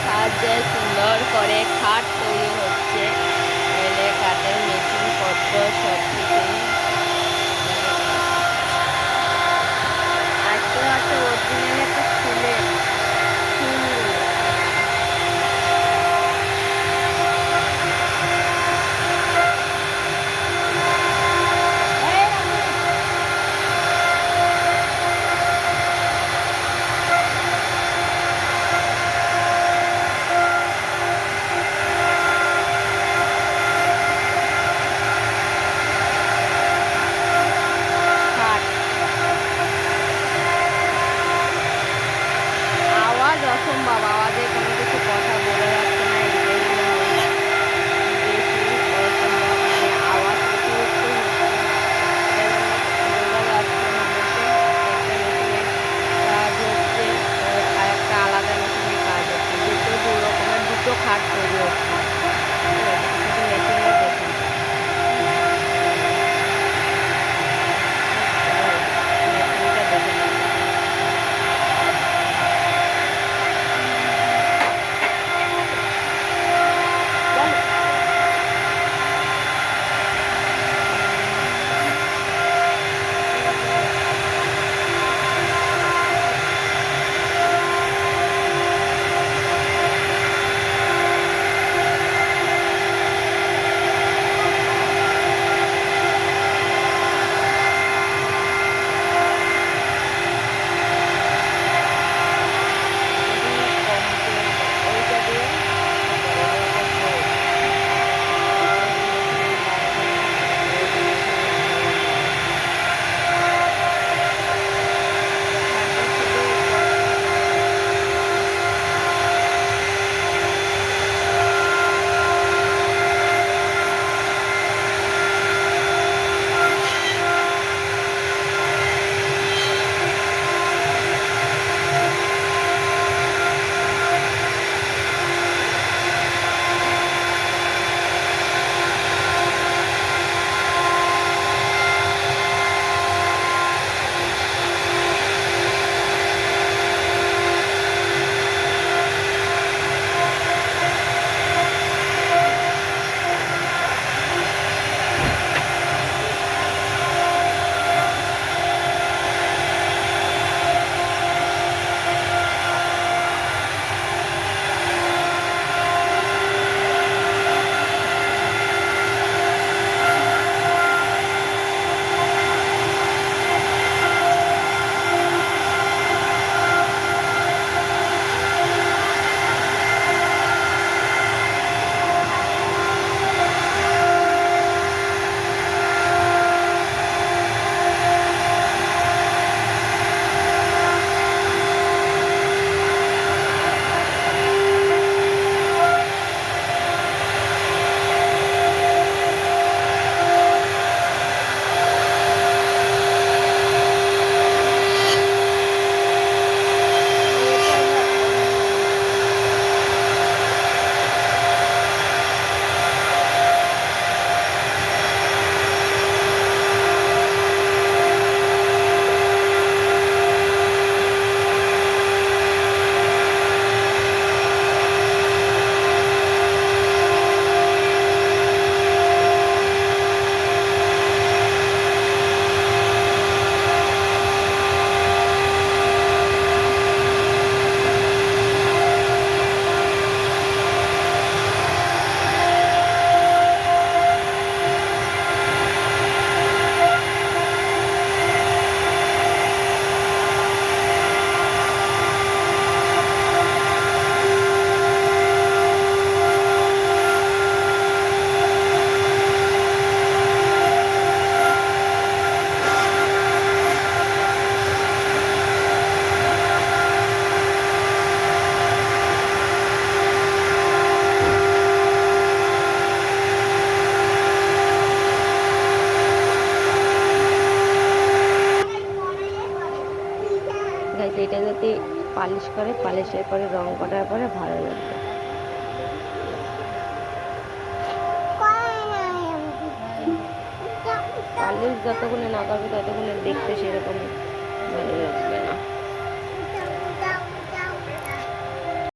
সাহায্যে সুন্দর করে খাট তৈরি হচ্ছে। নইলে কাঠের মেশিন পত্র সব কিছুই আজকে হচ্ছে অরিজিনাল একটা ফুলের ফুলগুলো। খাট আওয়াজ অসম্ভব, আওয়াজে কোনো কিছু কথা বোঝা যাচ্ছে না। এই জন্য বেশি অসম্ভব, মানে আওয়াজ অতিরিক্ত হচ্ছে। এটা যেন বোঝা যাচ্ছে না মুখে। একটা মেশিনের কাজ হচ্ছে, আর একটা আলাদা মেশিনের কাজ হচ্ছে। দু রকমের দুটো খাট তৈরি হচ্ছে। ঠিক আছে, শুধু মেশিনটা দেখুন। মেশিনটা দেখে নিন। বলো। এগুলো কম্পিউটার ওইটা দিয়ে তারপরে ওইটা বোর্ড। এই মেশিনের বাইরে ওই মেশিনের বাইরে খাটটা শুধু এটা গাইস, এটা যদি পালিশ করে, পালিশের পরে রং করার পরে ভালো লাগবে। পালিশ যতক্ষণে না করবে ততক্ষণে দেখতে সেরকম ভালো লাগবে।